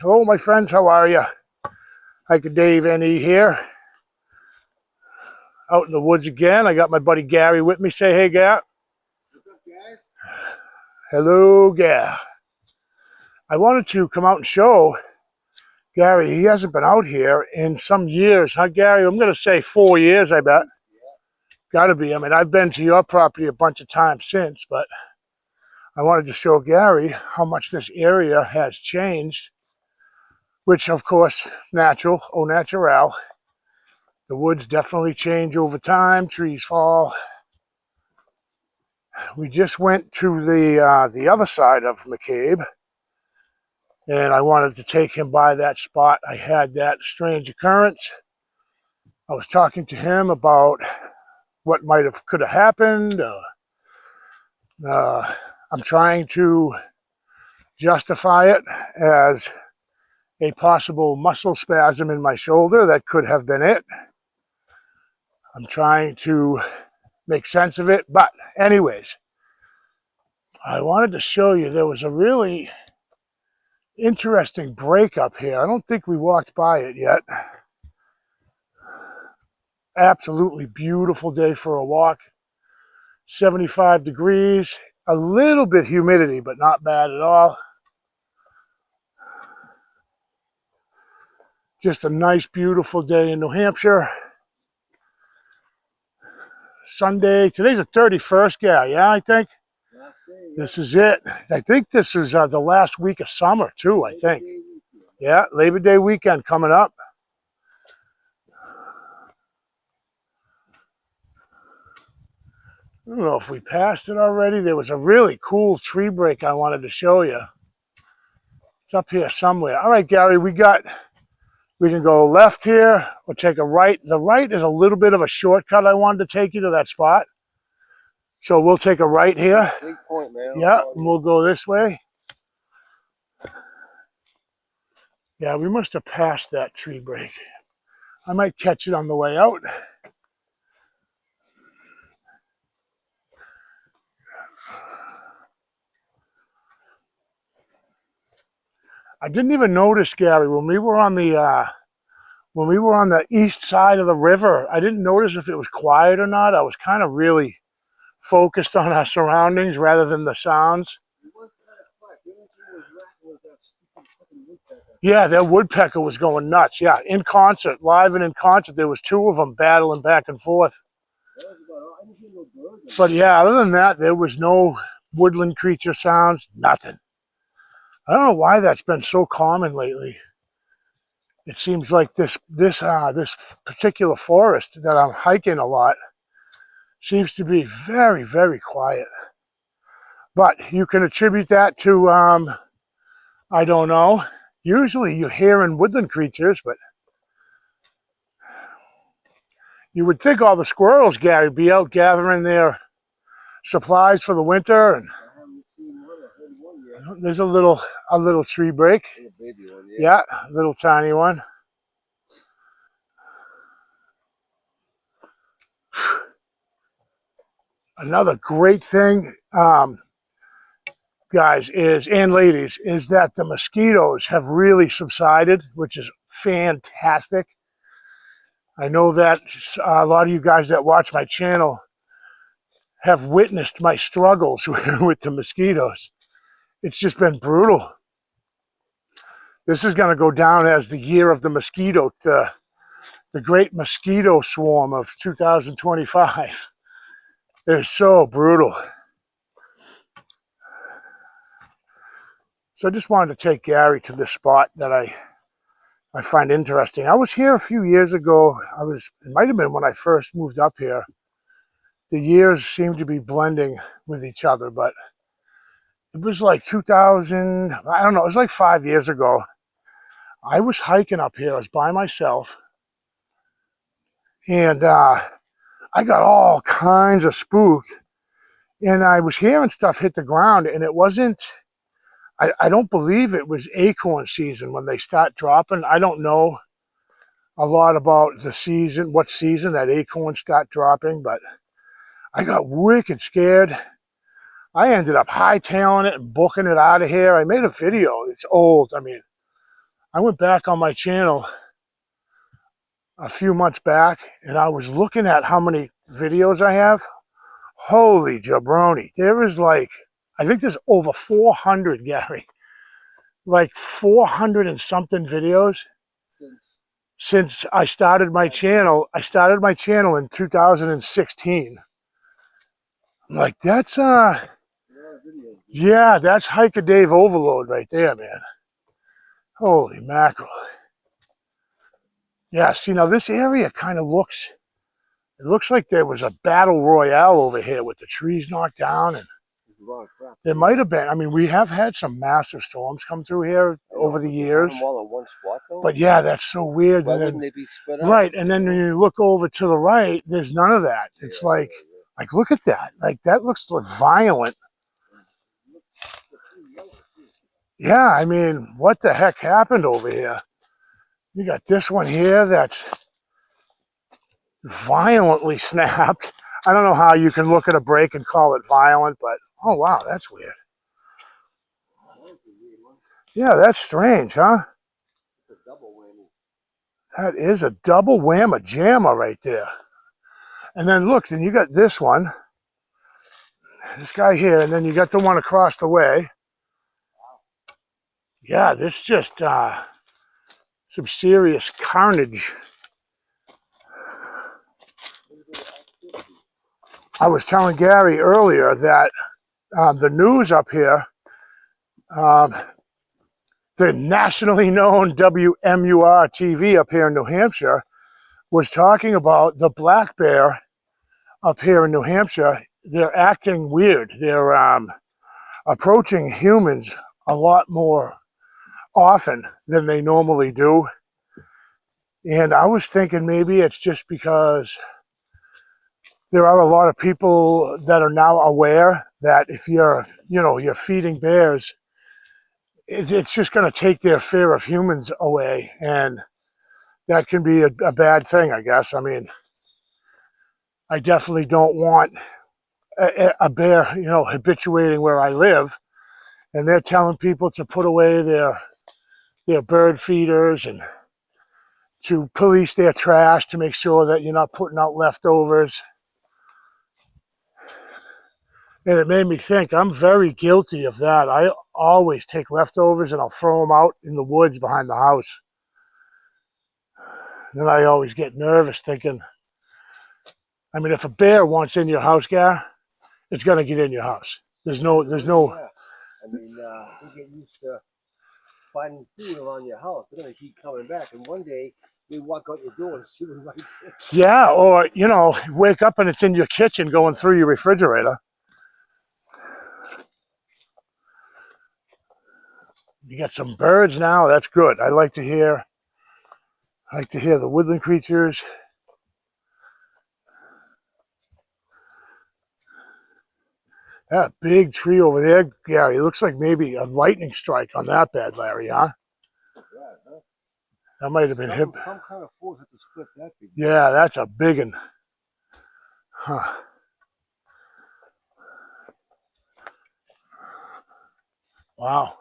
Hello, my friends. How are you? Hiker Dave NE here. Out in the woods again. I got my buddy Gary with me. Say hey, Gar. What's up, guys? Hello, Gar. I wanted to come out and show Gary. He hasn't been out here in some years, huh, Gary? I'm going to say 4 years, I bet. Got to be. I mean, I've been to your property a bunch of times since, but I wanted to show Gary how much this area has changed, which, of course, natural, au naturel. The woods definitely change over time. Trees fall. We just went to the other side of McCabe, and I wanted to take him by that spot. I had that strange occurrence. I was talking to him about what could have happened. I'm trying to justify it as a possible muscle spasm in my shoulder. That could have been it. I'm trying to make sense of it. But anyways, I wanted to show you there was a really interesting break up here. I don't think we walked by it yet. Absolutely beautiful day for a walk. 75 degrees, a little bit humidity, but not bad at all. Just a nice, beautiful day in New Hampshire. Sunday, today's the 31st, yeah, I think. This is it. I think this is the last week of summer, too, I think. Yeah, Labor Day weekend coming up. I don't know if we passed it already. There was a really cool tree break I wanted to show you. It's up here somewhere. All right, Gary, we can go left here or take a right. The right is a little bit of a shortcut. I wanted to take you to that spot. So we'll take a right here. Big point, man. Yeah, and we'll go this way. Yeah, we must have passed that tree break. I might catch it on the way out. I didn't even notice, Gary, when we were on the east side of the river, I didn't notice if it was quiet or not. I was kind of really focused on our surroundings rather than the sounds. Yeah, that woodpecker was going nuts. Yeah, in concert, live and in concert, there was two of them battling back and forth. But yeah, other than that, there was no woodland creature sounds, nothing. I don't know why that's been so common lately. It seems like this particular forest that I'm hiking a lot seems to be very, very quiet. But you can attribute that to, I don't know. Usually you're hearing woodland creatures, but you would think all the squirrels, Gary, be out gathering their supplies for the winter. And there's a little tree break. Baby one, Yeah, a little tiny one. Another great thing, guys, and ladies, is that the mosquitoes have really subsided, which is fantastic. I know that a lot of you guys that watch my channel have witnessed my struggles with the mosquitoes. It's just been brutal. This is going to go down as the year of the mosquito, the great mosquito swarm of 2025. It's so brutal. So I just wanted to take Gary to this spot that I find interesting. I was here a few years ago. It might have been when I first moved up here. The years seem to be blending with each other, but it was like 2000, I don't know, it was like 5 years ago. I was hiking up here. I was by myself. And I got all kinds of spooked. And I was hearing stuff hit the ground, and it wasn't, I don't believe it was acorn season when they start dropping. I don't know a lot about the season, what season that acorns start dropping, but I got wicked scared. I ended up hightailing it and booking it out of here. I made a video. It's old. I mean, I went back on my channel a few months back and I was looking at how many videos I have. Holy jabroni. There is like, I think there's over 400, Gary. Like 400 and something videos since I started my channel. I started my channel in 2016. Like that's yeah, that's Hiker Dave overload right there, man. Holy mackerel. Yeah, see now this area kind of looks, it looks like there was a battle royale over here with the trees knocked down, and there might have been. I mean, we have had some massive storms come through here over the years. All in one spot, though? But yeah, that's so weird. Why and then, wouldn't they be spread out? right, and then when you look over to the right, there's none of that. It's like look at that. Like that looks like violent. Yeah, I mean, what the heck happened over here? You got this one here that's violently snapped. I don't know how you can look at a break and call it violent, but oh wow, that's weird. Yeah, that's strange, huh? That is a double whamma jamma right there. And then look, then you got this one, this guy here, and then you got the one across the way. Yeah, this just some serious carnage. I was telling Gary earlier that the news up here, the nationally known WMUR TV up here in New Hampshire, was talking about the black bear up here in New Hampshire. They're acting weird. They're approaching humans a lot more often than they normally do. And I was thinking maybe it's just because there are a lot of people that are now aware that if you're, you're feeding bears, it's just going to take their fear of humans away. And that can be a bad thing, I guess. I mean, I definitely don't want a bear, habituating where I live. And they're telling people to put away their bird feeders and to police their trash to make sure that you're not putting out leftovers. And it made me think, I'm very guilty of that. I always take leftovers and I'll throw them out in the woods behind the house. Then I always get nervous thinking, I mean, if a bear wants in your house, Gar, it's going to get in your house. There's no. Yeah. I mean, you get used to finding food around your house. They're going to keep coming back. And one day, they walk out your door and see them right there. Yeah, or, wake up and it's in your kitchen going through your refrigerator. You got some birds now. That's good. I like to hear the woodland creatures. That big tree over there, Gary, it looks like maybe a lightning strike on that bad, Larry, huh? That might have been hit. Some kind of force had to split that big. Yeah, that's a big one. Huh. Wow.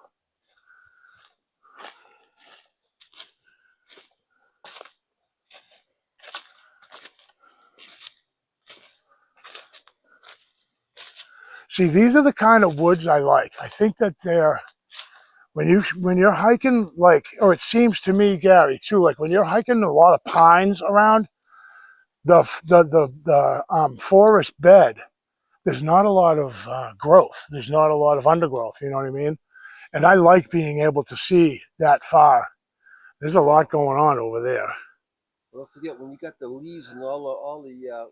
See, these are the kind of woods I like. I think that they're, when you're hiking, like, or it seems to me, Gary, too, like when you're hiking a lot of pines around the forest bed, there's not a lot of growth. There's not a lot of undergrowth, you know what I mean? And I like being able to see that far. There's a lot going on over there. Well, don't forget, when you got the leaves and all the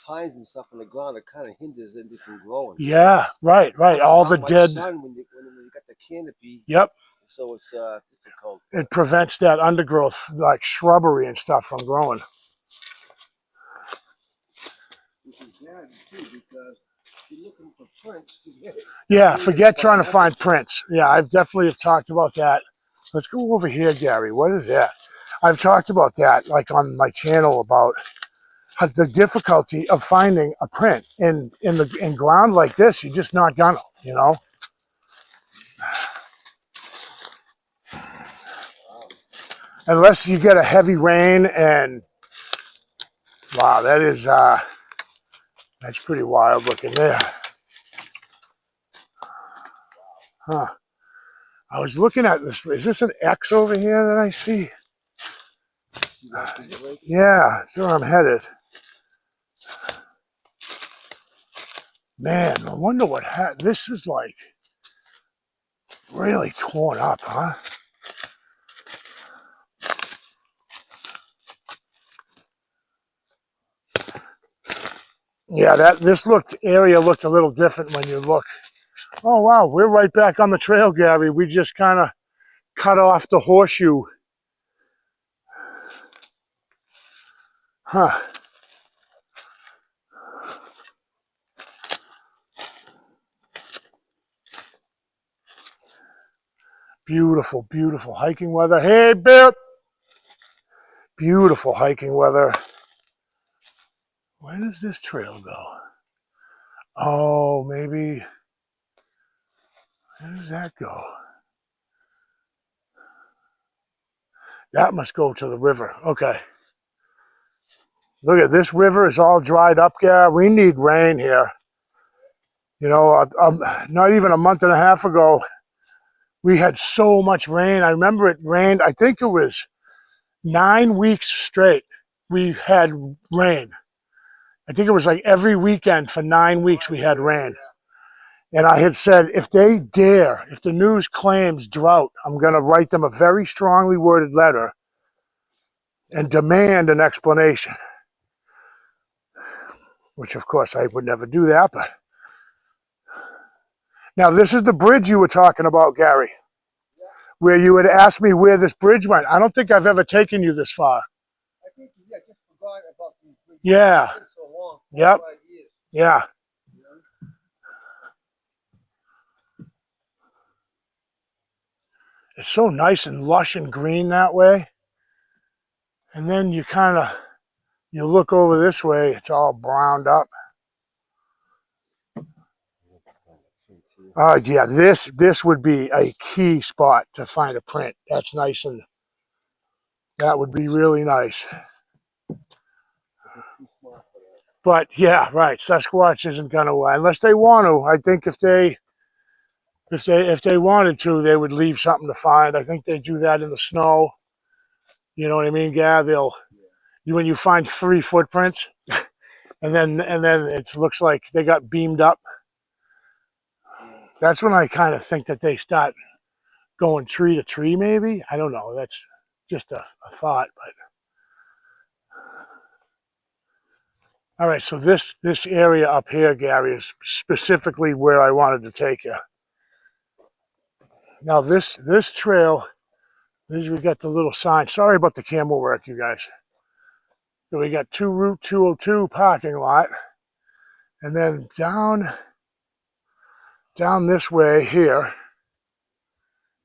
pines and stuff on the ground, it kind of hinders them from growing. Yeah, right. All the dead. Sun when you got the canopy. Yep. So it's difficult. It prevents that undergrowth, like shrubbery and stuff, from growing. Which is bad too, because you're looking for prints. Yeah, forget trying to find prints. Yeah, I've definitely talked about that. Let's go over here, Gary. What is that? I've talked about that, like on my channel, about the difficulty of finding a print in ground like this. You're just not gonna, unless you get a heavy rain. And wow, that is that's pretty wild looking there. Huh. I was looking at this. Is this an X over here that I see? Yeah, that's where I'm headed. Man, I wonder what this is like. Really torn up, huh? Yeah, this area looked a little different when you look. Oh wow, we're right back on the trail, Gary. We just kind of cut off the horseshoe. Huh. Beautiful, beautiful hiking weather. Hey, Bear. Beautiful hiking weather. Where does this trail go? Oh, maybe. Where does that go? That must go to the river. Okay. Look at this river is all dried up, Gary. We need rain here. You know, not even a month and a half ago, we had so much rain. I remember it rained, I think it was 9 weeks straight. We had rain. I think it was like every weekend for 9 weeks we had rain. And I had said, if they dare, if the news claims drought, I'm going to write them a very strongly worded letter and demand an explanation. Which, of course, I would never do that. But now, this is the bridge you were talking about, Gary, where you had asked me where this bridge went. I don't think I've ever taken you this far. I think I just forgot about these bridges. Yeah. It's been so long, 4 Yep. or 5 years. Yeah. It's so nice and lush and green that way. And then you you look over this way, it's all browned up. Oh yeah, this would be a key spot to find a print. That's nice, and that would be really nice. But yeah, right. Sasquatch isn't gonna, unless they want to. I think if they wanted to, they would leave something to find. I think they do that in the snow. You know what I mean, Gav? When you find 3 footprints, and then it looks like they got beamed up. That's when I kind of think that they start going tree to tree. Maybe, I don't know. That's just a thought, but. All right, so this area up here, Gary, is specifically where I wanted to take you. Now this trail, we got the little sign. Sorry about the camera work, you guys. So we got Route 202 parking lot, and then down this way here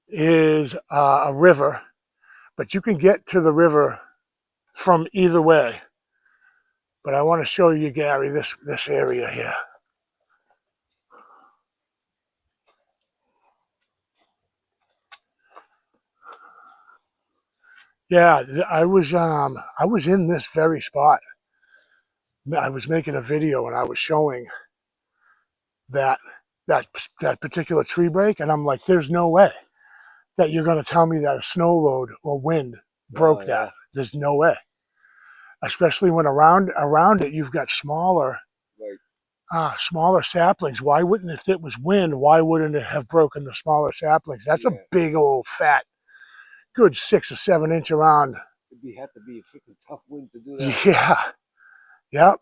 is a river, but you can get to the river from either way. But I want to show you, Gary, this area here. Yeah, I was in this very spot. I was making a video and I was showing that particular tree break, and I'm like, there's no way that you're going to tell me that a snow load or wind broke that. There's no way. Especially when around it you've got smaller saplings. Why wouldn't, if it was wind, why wouldn't it have broken the smaller saplings? That's a big old fat, good 6 or 7 inch around. It'd have to be a freaking tough wind to do that. Yeah. Yep.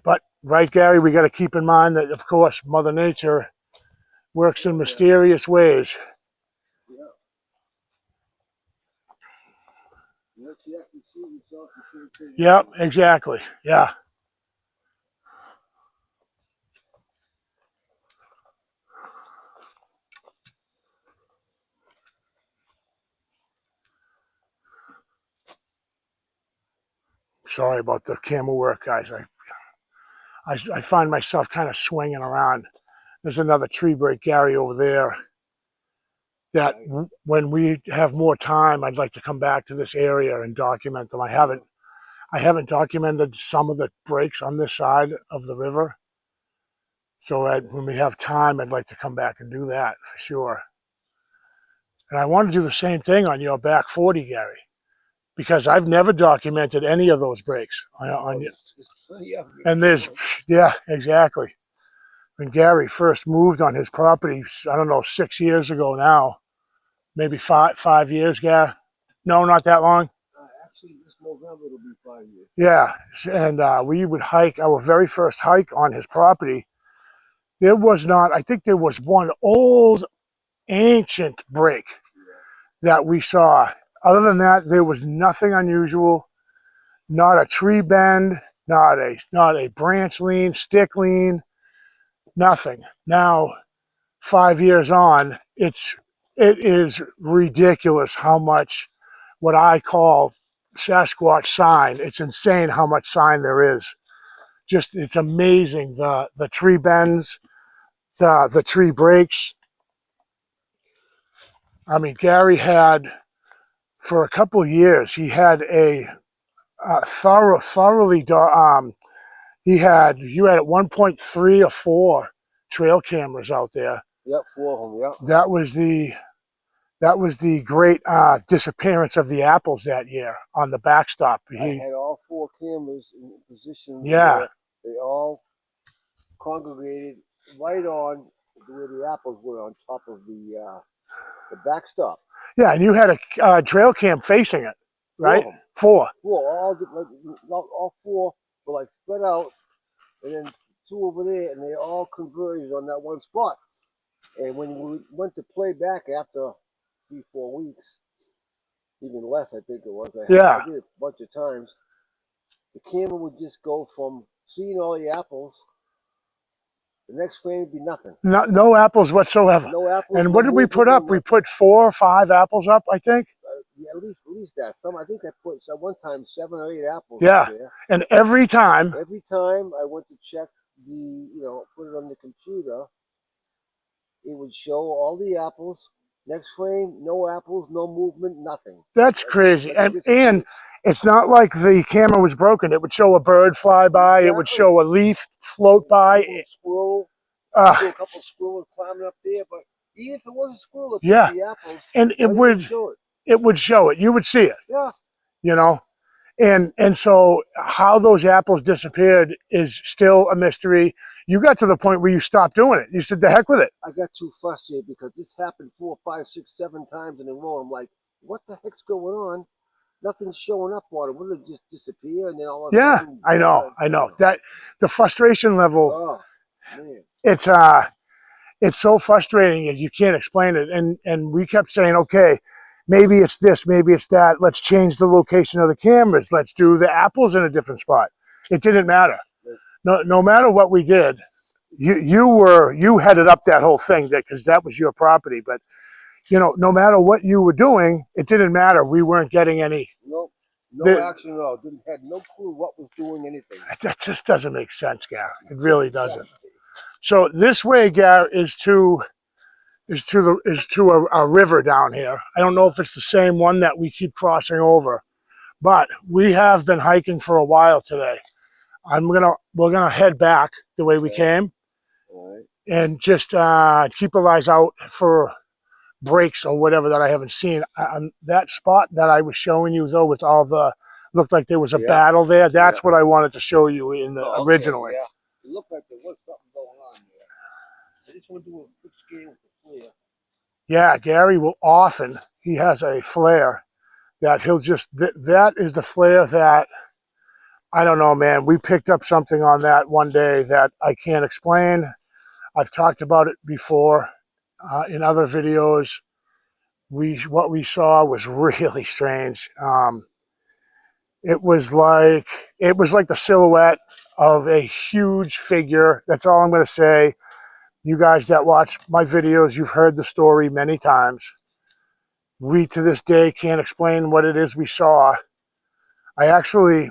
But right, Gary, we got to keep in mind that, of course, Mother Nature works in mysterious ways. Yep, exactly. Yeah. Sorry about the camera work, guys. I find myself kind of swinging around. There's another tree break, Gary, over there. that when we have more time, I'd like to come back to this area and document them. I haven't documented some of the breaks on this side of the river. So when we have time, I'd like to come back and do that for sure. And I want to do the same thing on your back 40, Gary, because I've never documented any of those breaks on you. And there's, yeah, exactly. When Gary first moved on his property, I don't know, 6 years ago now, maybe 5 years, Gary. No, not that long. Actually, this November it'll be 5 years. Yeah, and we would hike, our very first hike on his property. There was not, I think there was one old ancient break that we saw. Other than that, there was nothing unusual, not a tree bend, not a branch lean, stick lean, nothing. Now, 5 years on, it is ridiculous how much what I call Sasquatch sign. It's insane how much sign there is. Just, it's amazing. The tree bends, the tree breaks. I mean, Gary had, for a couple of years, he had a thoroughly, you had at 1.3 or 4 trail cameras out there. Yep, 4 of them, yep. That was the great disappearance of the apples that year on the backstop. I had all 4 cameras in position. Yeah. They all congregated right on where the apples were on top of the backstop. Yeah, and you had a trail cam facing it, right? 4. 4, all 4 were like spread out, and then 2 over there, and they all converged on that one spot. And when we went to play back after 3-4 weeks, even less, I think it was. I did it a bunch of times. The camera would just go from seeing all the apples. The next frame would be nothing. No apples whatsoever. No apples. And what did we put up? We put 4 or 5 apples up, I think. Yeah, at least that. I think I put at one time 7 or 8 apples. Yeah. There. And every time I went to check put it on the computer, it would show all the apples. Next frame, no apples, no movement, nothing. That's crazy. And it's not like the camera was broken. It would show a bird fly by. Exactly. It would show a leaf float by. A squirrel. A couple of squirrels climbing up there. But even if it was a squirrel, the apples, and it would show it. It would show it. You would see it. Yeah. You know? And so how those apples disappeared is still a mystery. You got to the point where you stopped doing it. You said, the heck with it. I got too frustrated because this happened 4, 5, 6, 7 times in a row. I'm like, what the heck's going on? Nothing's showing up on it. Wouldn't it just disappear? And then all of a sudden, I know. That the frustration level, man. It's so frustrating you can't explain it. And we kept saying, okay, maybe it's this, maybe it's that. Let's change the location of the cameras. Let's do the apples in a different spot. It didn't matter. No matter what we did, you headed up that whole thing because that was your property. But no matter what you were doing, it didn't matter. We weren't getting any. Nope. No action at all. Had no clue what was doing anything. That just doesn't make sense, Garry. It really doesn't. So this way, Garry, is to a river down here. I don't know if it's the same one that we keep crossing over, but we have been hiking for a while today. We're gonna head back the way we came, and just keep our eyes out for breaks or whatever that I haven't seen. That spot that I was showing you though, with all the looked like there was a battle there. That's what I wanted to show you in the originally. Yeah. It looked like there was something going on there. I just want to do a quick scan with the flare. Yeah, Garry will often. He has a flare that he'll just. That is the flare that. I don't know, man. We picked up something on that one day that I can't explain. I've talked about it before in other videos. What we saw was really strange. It was like the silhouette of a huge figure. That's all I'm going to say. You guys that watch my videos, you've heard the story many times. We, to this day, can't explain what it is we saw. I actually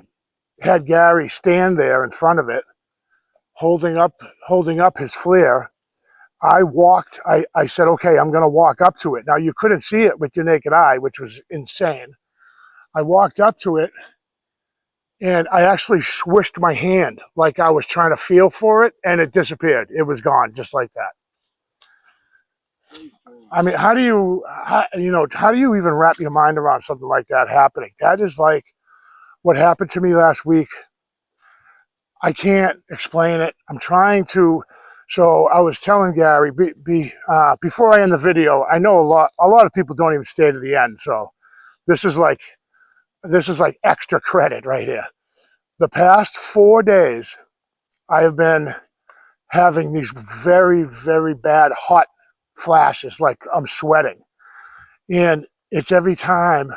had Garry stand there in front of it, holding up his flare. I said, okay, I'm going to walk up to it. Now, you couldn't see it with your naked eye, which was insane. I walked up to it, and I actually swished my hand like I was trying to feel for it, and it disappeared. It was gone just like that. I mean, how do you even wrap your mind around something like that happening? That is like what happened to me last week. I can't explain it. I'm trying to. So I was telling Gary before I end the video. I know a lot of people don't even stay to the end. So this is like extra credit right here. The past 4 days, I have been having these very, very bad hot flashes, like I'm sweating, and it's every time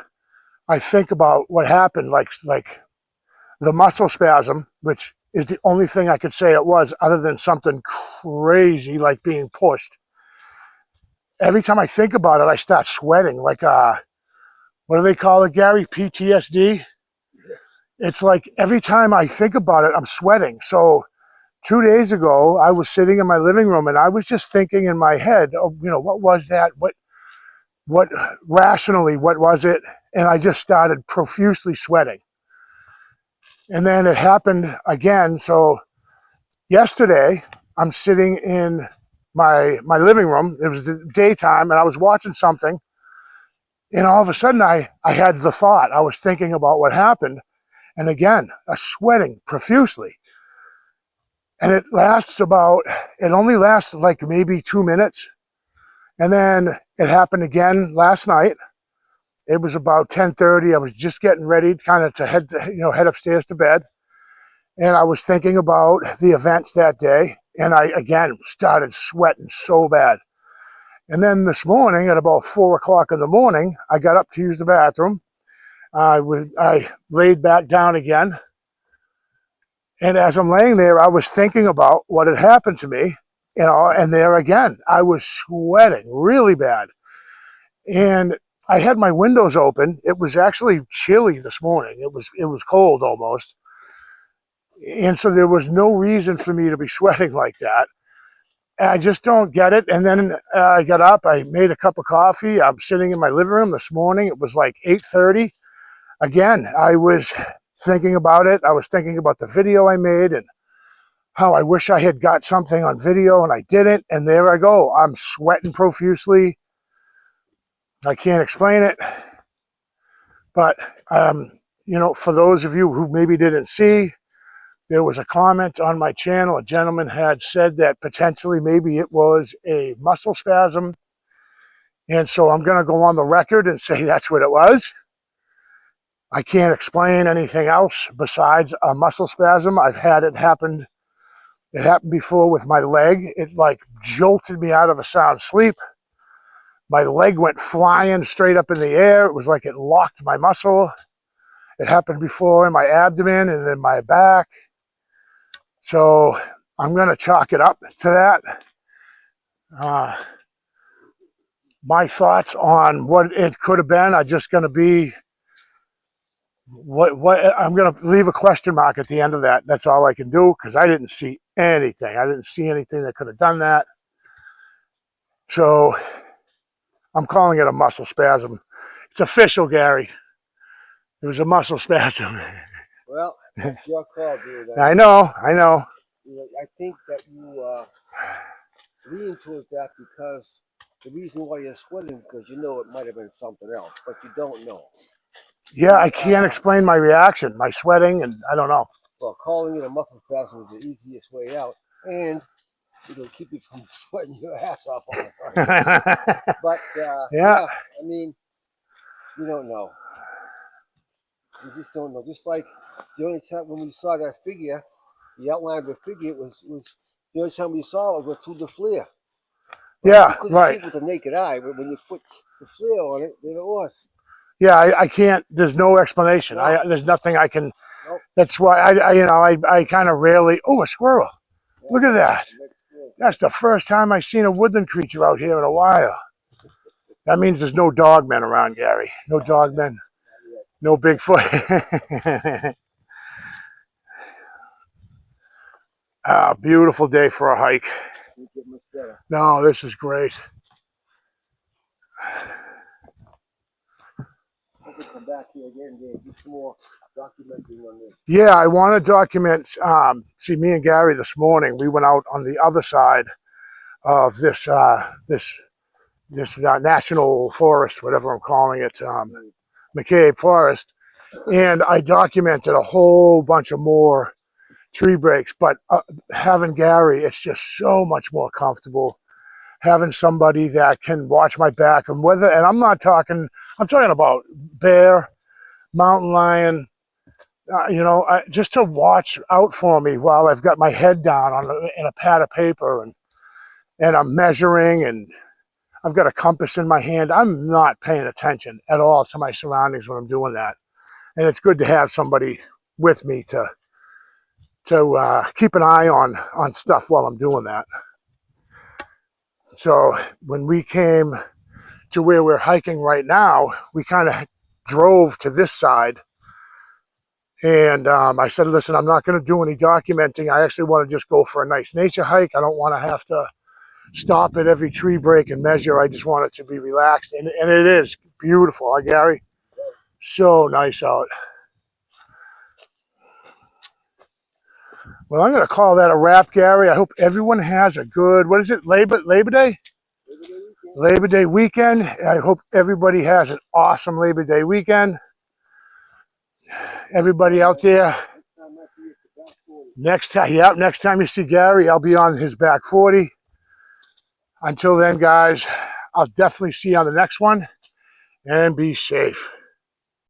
I think about what happened, like the muscle spasm, which is the only thing I could say it was other than something crazy like being pushed. Every time I think about it, I start sweating like, what do they call it, Gary? PTSD? It's like every time I think about it, I'm sweating. So 2 days ago, I was sitting in my living room and I was just thinking in my head, oh, what was that? What rationally, what was it? And I just started profusely sweating. And then it happened again. So yesterday, I'm sitting in my living room. It was the daytime, and I was watching something. And all of a sudden, I had the thought. I was thinking about what happened. And again, sweating profusely. And it only lasts like maybe 2 minutes. And then it happened again last night. It was about 10:30. I was just getting ready kind of to head upstairs to bed. And I was thinking about the events that day. And I, again, started sweating so bad. And then this morning at about 4 o'clock in the morning, I got up to use the bathroom. I laid back down again. And as I'm laying there, I was thinking about what had happened to me, and there again, I was sweating really bad. And I had my windows open. It was actually chilly this morning. It was cold almost. And so there was no reason for me to be sweating like that. And I just don't get it. And then I got up, I made a cup of coffee. I'm sitting in my living room this morning. It was like 8:30. Again, I was thinking about it. I was thinking about the video I made and how I wish I had got something on video and I didn't. And there I go. I'm sweating profusely. I can't explain it. But, for those of you who maybe didn't see, there was a comment on my channel. A gentleman had said that potentially maybe it was a muscle spasm. And so I'm going to go on the record and say that's what it was. I can't explain anything else besides a muscle spasm. I've had it happen. It happened before with my leg. It like jolted me out of a sound sleep. My leg went flying straight up in the air. It was like it locked my muscle. It happened before in my abdomen and in my back. So I'm going to chalk it up to that. My thoughts on what it could have been are just going to be what I'm going to leave a question mark at the end of that. That's all I can do because I didn't see anything. I didn't see anything that could have done that. So I'm calling it a muscle spasm. It's official, Gary. It was a muscle spasm. Well, that's your call, dude. I know. I think that you lean towards that because the reason why you're sweating because it might have been something else, but you don't know. Yeah, I can't explain my reaction, my sweating, and I don't know. Well, calling it a muscle spasm is the easiest way out, and it'll keep you from sweating your ass off all the time. But yeah, I mean, you don't know. You just don't know. Just like the only time when we saw that figure, the outline of the figure was the only time we saw it was through the flare. Yeah, you couldn't right. see it with the naked eye, but when you put the flare on it, there it was. Yeah, I can't. There's no explanation. No. There's nothing I can. Nope. That's why I kind of rarely. Oh, a squirrel! Yeah, look at that. That's the first time I've seen a woodland creature out here in a while. That means there's no dogmen around, Gary. No dogmen. No Bigfoot. Beautiful day for a hike. Didn't get much better. No, this is great. Hope we come back here again, Dave. Do some more documenting on this. Yeah, I want to document. See, me and Gary this morning, we went out on the other side of this national forest, whatever I'm calling it, McCabe Forest, and I documented a whole bunch of more tree breaks. But having Gary, it's just so much more comfortable having somebody that can watch my back, and I'm talking about bear, mountain lion, just to watch out for me while I've got my head down in a pad of paper, and I'm measuring, and I've got a compass in my hand. I'm not paying attention at all to my surroundings when I'm doing that. And it's good to have somebody with me to keep an eye on stuff while I'm doing that. So when we came to where we're hiking right now, we kind of drove to this side. And I said, listen, I'm not going to do any documenting. I actually want to just go for a nice nature hike. I don't want to have to stop at every tree break and measure. I just want it to be relaxed. And it is beautiful, huh, Gary? So nice out. Well, I'm going to call that a wrap, Gary. I hope everyone has a good, what is it, Labor Day? Labor Day weekend. I hope everybody has an awesome Labor Day weekend. Everybody out there, next time you see Gary, I'll be on his back 40. Until then, guys, I'll definitely see you on the next one, and be safe.